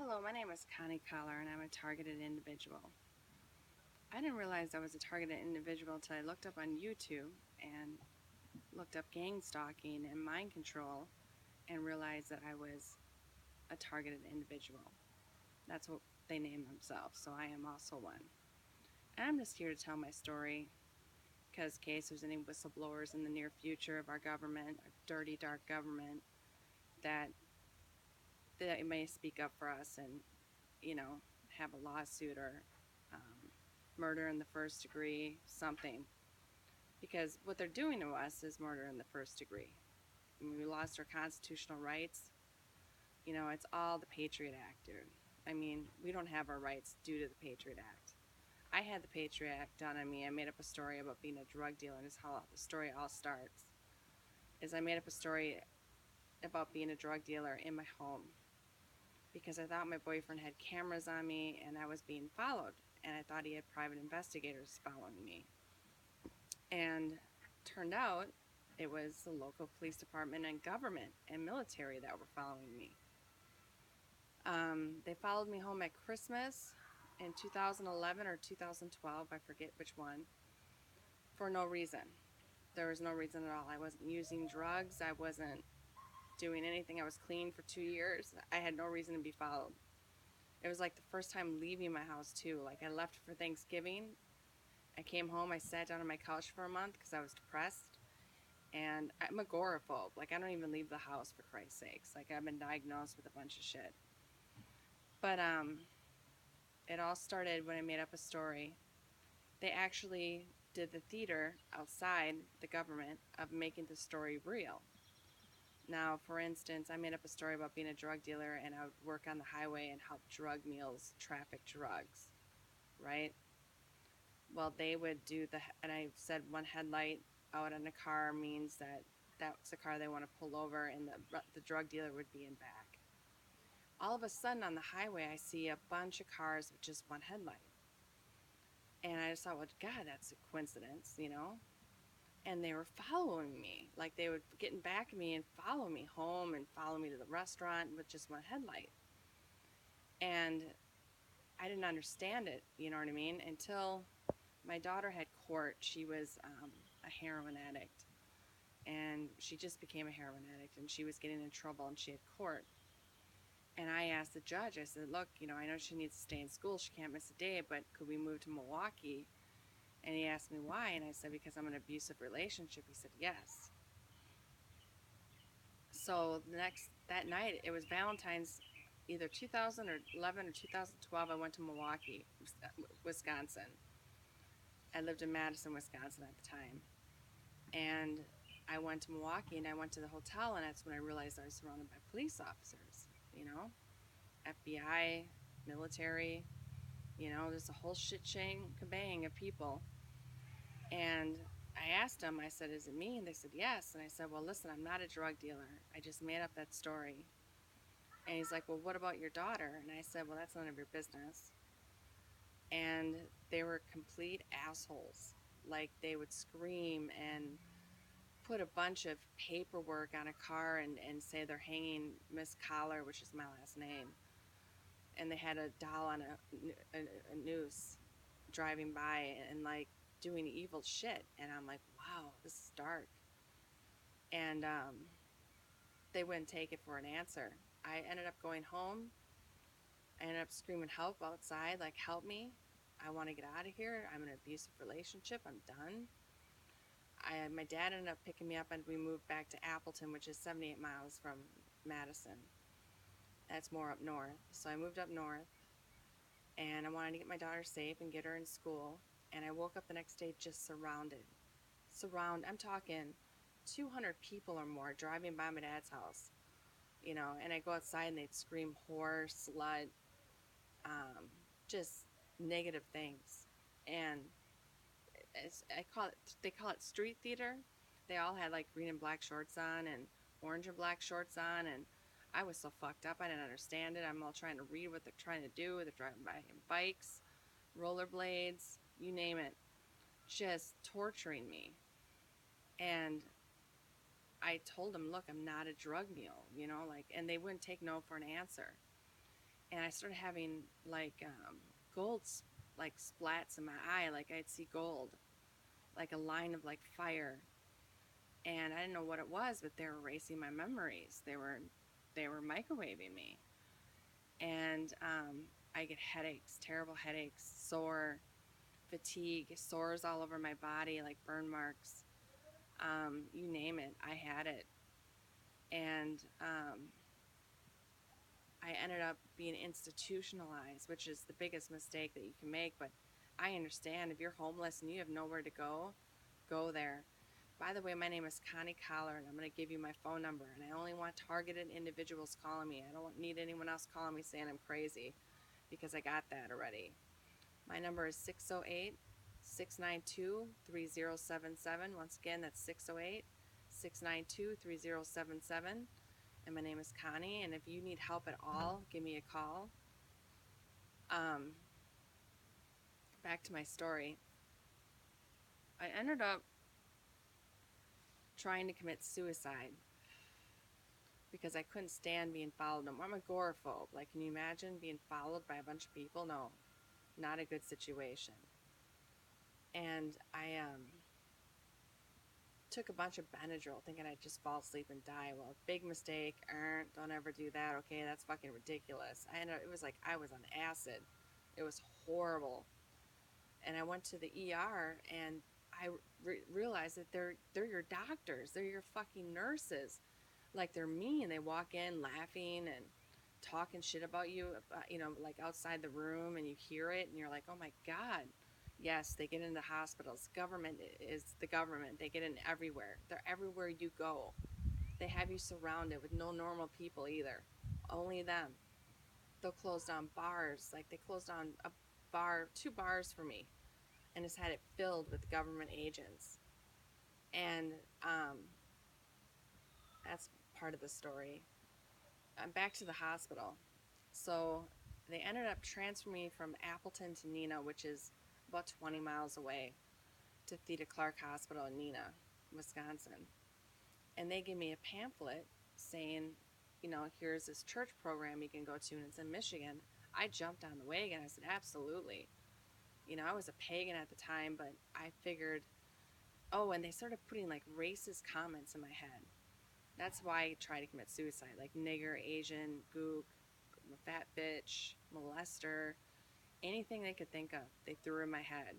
Hello, my name is Connie Collar and I'm a targeted individual. I didn't realize I was a targeted individual until I looked up on YouTube and looked up gang stalking and mind control and realized that I was a targeted individual. That's what they name themselves, so I am also one. And I'm just here to tell my story because in case there's any whistleblowers in the near future of our government, our dirty, dark government, that they may speak up for us and, you know, have a lawsuit or um, murder in the first degree, something. Because what they're doing to us is murder in the first degree. When we lost our constitutional rights, it's all the Patriot Act, dude. I mean, we don't have our rights due to the Patriot Act. I had the Patriot Act done on me. I made up a story about being a drug dealer, and this is how the story all starts. Is I made up a story about being a drug dealer in my home because I thought my boyfriend had cameras on me and I was being followed, and I thought he had private investigators following me. And turned out it was the local police department and government and military that were following me. They followed me home at Christmas in 2011 or 2012, I forget which one, for no reason. There was no reason at all. I wasn't using drugs. I wasn't doing anything. I was clean for 2 years. I had no reason to be followed. It was like the first time leaving my house, too. Like, I left for Thanksgiving. I came home. I sat down on my couch for a month because I was depressed. And I'm agoraphobe. Like, I don't even leave the house, for Christ's sakes. Like, I've been diagnosed with a bunch of shit. But it all started when I made up a story. They actually did the theater outside the government of making the story real. Now, for instance, I made up a story about being a drug dealer and I would work on the highway and help drug mules traffic drugs, right? Well, they would do and I said one headlight out on a car means that that's the car they want to pull over and the drug dealer would be in back. All of a sudden on the highway, I see a bunch of cars with just one headlight. And I just thought, well, God, that's a coincidence. And they were following me. Like, they would get in back of me and follow me home and follow me to the restaurant with just one headlight. And I didn't understand it, you know what I mean? Until my daughter had court. She was a heroin addict. And she just became a heroin addict. And she was getting in trouble and she had court. And I asked the judge, I said, look, I know she needs to stay in school. She can't miss a day, but could we move to Milwaukee? And he asked me why, and I said, because I'm in an abusive relationship. He said, yes. So that night, it was Valentine's, either 2011 or 2012, I went to Milwaukee, Wisconsin. I lived in Madison, Wisconsin at the time. And I went to Milwaukee, and I went to the hotel, and that's when I realized I was surrounded by police officers, FBI, military, there's a whole shit chain kabang of people. And I asked them, I said, is it me? And they said, yes. And I said, well, listen, I'm not a drug dealer. I just made up that story. And he's like, well, what about your daughter? And I said, well, that's none of your business. And they were complete assholes. Like, they would scream and put a bunch of paperwork on a car and say they're hanging Miss Collar, which is my last name. And they had a doll on a noose driving by and, like, doing evil shit. And I'm like, wow, this is dark. And they wouldn't take it for an answer. I ended up going home. I ended up screaming help outside, like, help me. I want to get out of here. I'm in an abusive relationship. I'm done. My dad ended up picking me up and we moved back to Appleton, which is 78 miles from Madison. That's more up north. So I moved up north and I wanted to get my daughter safe and get her in school. And I woke up the next day just surrounded. I'm talking 200 people or more driving by my dad's house, and I go outside and they'd scream whore, slut, just negative things. And they call it street theater. They all had like green and black shorts on and orange and black shorts on, and I was so fucked up I didn't understand it. I'm all trying to read what they're trying to do. They're driving by in bikes, rollerblades, you name it, just torturing me. And I told them, look, I'm not a drug mule, and they wouldn't take no for an answer. and I started having like gold like splats in my eye, like I'd see gold, like a line of like fire, and I didn't know what it was, but they were erasing my memories. They were microwaving me, and I get headaches, terrible headaches, sore, fatigue, sores all over my body, like burn marks. You name it, I had it, and I ended up being institutionalized, which is the biggest mistake that you can make. But I understand if you're homeless and you have nowhere to go there. By the way, my name is Connie Collar, and I'm going to give you my phone number. And I only want targeted individuals calling me. I don't need anyone else calling me saying I'm crazy, because I got that already. My number is 608 692 3077. Once again, that's 608 692 3077. And my name is Connie. And if you need help at all, give me a call. Um, Back to my story. I ended up trying to commit suicide because I couldn't stand being followed. I'm a agoraphobe. Like, can you imagine being followed by a bunch of people? No, not a good situation. And I took a bunch of Benadryl thinking I'd just fall asleep and die. Well, big mistake. Don't ever do that. Okay, that's fucking ridiculous. It was like I was on acid. It was horrible. And I went to the ER, and I realized that they're your doctors. They're your fucking nurses. Like, they're mean. They walk in laughing and talking shit about you, like outside the room, and you hear it, and you're like, oh my God. Yes, they get into hospitals. Government is the government. They get in everywhere. They're everywhere you go. They have you surrounded with no normal people either. Only them. They'll close down bars. Like, they closed down a bar, 2 bars for me, and has had it filled with government agents. And that's part of the story. I'm back to the hospital. So they ended up transferring me from Appleton to Neenah, which is about 20 miles away, to Theda Clark Hospital in Neenah, Wisconsin. And they gave me a pamphlet saying, here's this church program you can go to, and it's in Michigan. I jumped on the wagon. I said, absolutely. I was a pagan at the time, but I figured, and they started putting like racist comments in my head. That's why I tried to commit suicide, like nigger, Asian, gook, fat bitch, molester, anything they could think of, they threw in my head.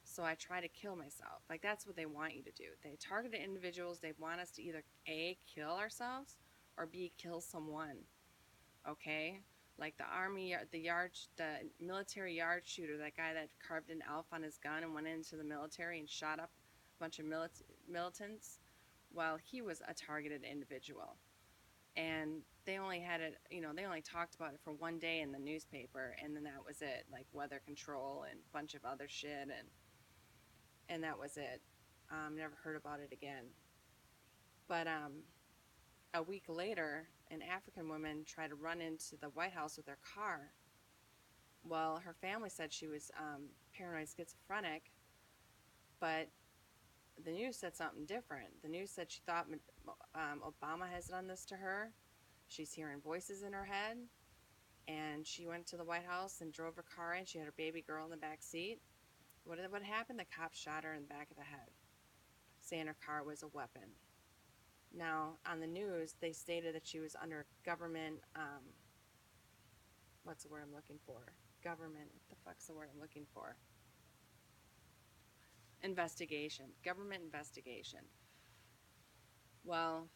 So I try to kill myself. Like, that's what they want you to do. They targeted individuals. They want us to either A, kill ourselves, or B, kill someone. Okay? Like the the military yard shooter, that guy that carved an elf on his gun and went into the military and shot up a bunch of militants. Well, he was a targeted individual. And they only had it, they only talked about it for one day in the newspaper, and then that was it. Like weather control and a bunch of other shit, and that was it. Never heard about it again. But a week later, an African woman tried to run into the White House with her car. Well, her family said she was paranoid schizophrenic, but the news said something different. The news said she thought Obama has done this to her. She's hearing voices in her head, and she went to the White House and drove her car in. She had her baby girl in the back seat. What happened? The cops shot her in the back of the head, saying her car was a weapon. Now, on the news, they stated that she was under government, what's the word I'm looking for? Government, what the fuck's the word I'm looking for? Investigation. Government investigation. Well,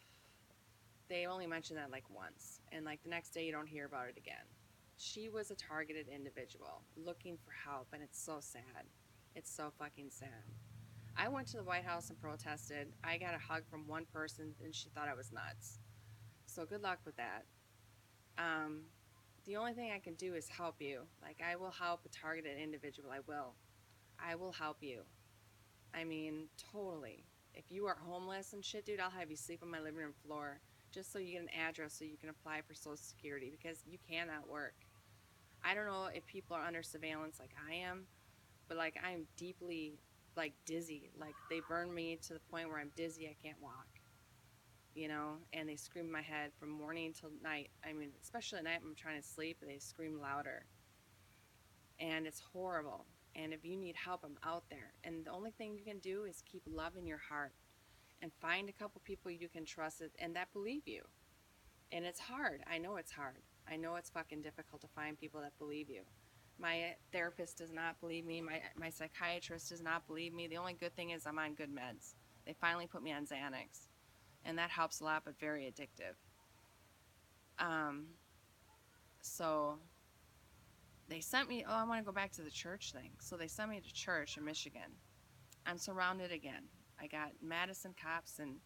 they only mentioned that like once, and like the next day you don't hear about it again. She was a targeted individual looking for help, and it's so sad. It's so fucking sad. I went to the White House and protested. I got a hug from one person, and she thought I was nuts. So good luck with that. The only thing I can do is help you. Like, I will help a targeted individual. I will help you. I mean, totally. If you are homeless and shit, dude, I'll have you sleep on my living room floor just so you get an address so you can apply for Social Security, because you cannot work. I don't know if people are under surveillance like I am, but like I'm deeply like dizzy. Like, they burn me to the point where I'm dizzy. I can't walk. you know, and they scream in my head from morning till night. I mean, especially at night when I'm trying to sleep, they scream louder. And it's horrible. And if you need help, I'm out there. And the only thing you can do is keep love in your heart and find a couple people you can trust and that believe you. And it's hard. I know it's hard. I know it's fucking difficult to find people that believe you. My therapist does not believe me. My psychiatrist does not believe me. The only good thing is I'm on good meds. They finally put me on Xanax, and that helps a lot, but very addictive. Um, so they sent me. Oh, I want to go back to the church thing. So they sent me to church in Michigan. I'm surrounded again. I got Madison cops and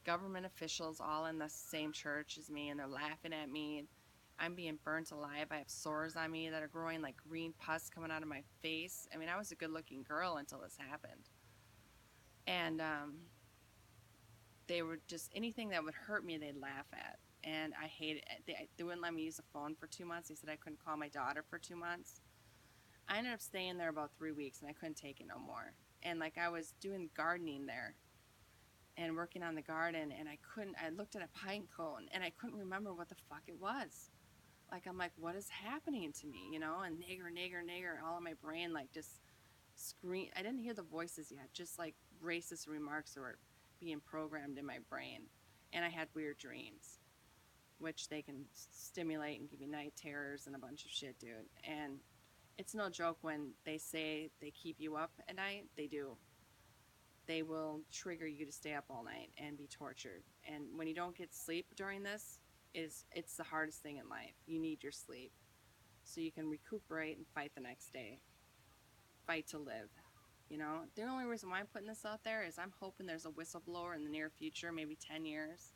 government officials all in the same church as me, and they're laughing at me. I'm being burnt alive. I have sores on me that are growing like green pus coming out of my face. I mean, I was a good looking girl until this happened. And they were just anything that would hurt me, they'd laugh at. And I hated it. They wouldn't let me use the phone for 2 months. They said I couldn't call my daughter for 2 months. I ended up staying there about 3 weeks and I couldn't take it no more. And like I was doing gardening there and working on the garden, and I looked at a pine cone and I couldn't remember what the fuck it was. Like, I'm like, what is happening to me, you know? And nigger, nigger, nigger, all in my brain, like just scream. I didn't hear the voices yet, just like racist remarks were being programmed in my brain. And I had weird dreams, which they can stimulate and give you night terrors and a bunch of shit, dude. And it's no joke when they say they keep you up at night, they do. They will trigger you to stay up all night and be tortured. And when you don't get sleep during this, it's the hardest thing in life. You need your sleep so you can recuperate and fight the next day. Fight to live. You know, the only reason why I'm putting this out there is I'm hoping there's a whistleblower in the near future, maybe 10 years.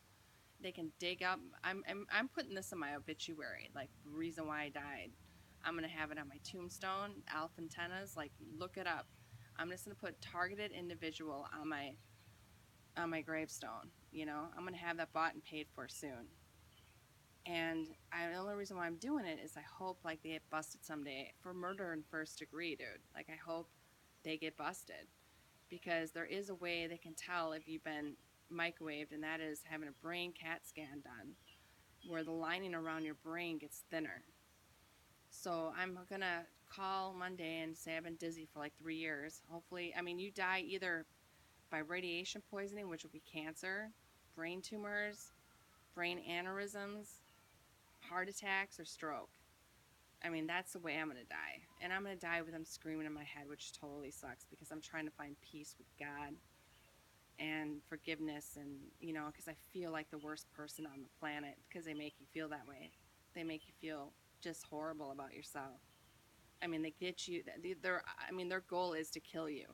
They can dig up. I'm putting this in my obituary, like the reason why I died. I'm gonna have it on my tombstone. Alpha antennas, like look it up. I'm just gonna put targeted individual on my gravestone. You know, I'm gonna have that bought and paid for soon. And the only reason why I'm doing it is I hope like they get busted someday for murder in first degree, dude. Like I hope they get busted because there is a way they can tell if you've been microwaved, and that is having a brain CAT scan done where the lining around your brain gets thinner. So I'm gonna call Monday and say I've been dizzy for like 3 years. Hopefully, I mean, you die either by radiation poisoning, which would be cancer, brain tumors, brain aneurysms, heart attacks, or stroke. I mean, that's the way I'm going to die. And I'm going to die with them screaming in my head, which totally sucks because I'm trying to find peace with God and forgiveness. And, you know, because I feel like the worst person on the planet because they make you feel that way. They make you feel just horrible about yourself. I mean, they get you, their goal is to kill you.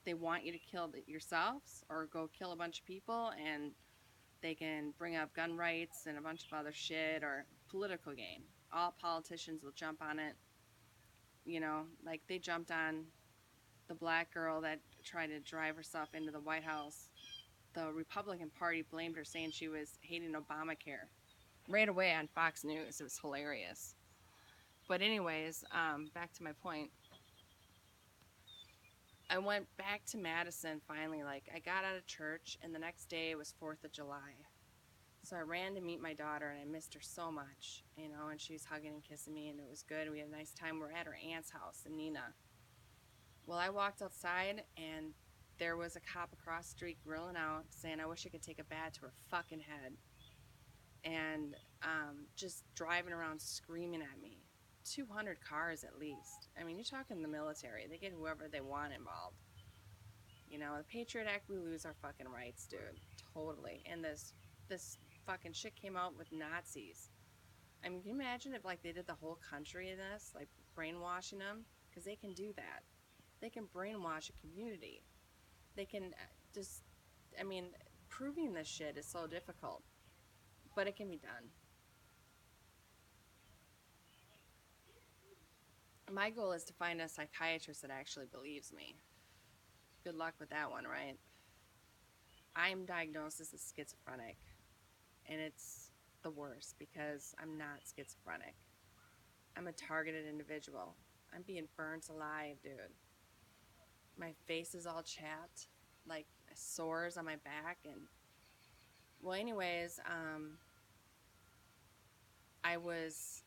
They want you to kill yourselves or go kill a bunch of people, and they can bring up gun rights and a bunch of other shit or political game. All politicians will jump on it. You know, like they jumped on the black girl that tried to drive herself into the White House. The Republican Party blamed her, saying she was hating Obamacare. Right away on Fox News. It was hilarious. But anyways, back to my point. I went back to Madison finally. Like, I got out of church, and the next day it was 4th of July. So I ran to meet my daughter, and I missed her so much, you know, and she was hugging and kissing me, and it was good. We had a nice time. We're at her aunt's house in Neenah. Well, I walked outside, and there was a cop across the street grilling out, saying, I wish I could take a bat to her fucking head. And just driving around screaming at me. 200 cars at least. I mean, you're talking the military. They get whoever they want involved. You know, the Patriot Act, we lose our fucking rights, dude. Totally. And this fucking shit came out with Nazis. I mean, can you imagine if, like, they did the whole country in this? Like, brainwashing them? Because they can do that. They can brainwash a community. They can just, I mean, proving this shit is so difficult. But it can be done. My goal is to find a psychiatrist that actually believes me. Good luck with that one, right? I'm diagnosed as a schizophrenic, and it's the worst because I'm not schizophrenic. I'm a targeted individual. I'm being burnt alive, dude. My face is all chapped, like sores on my back, and Well, anyways, I was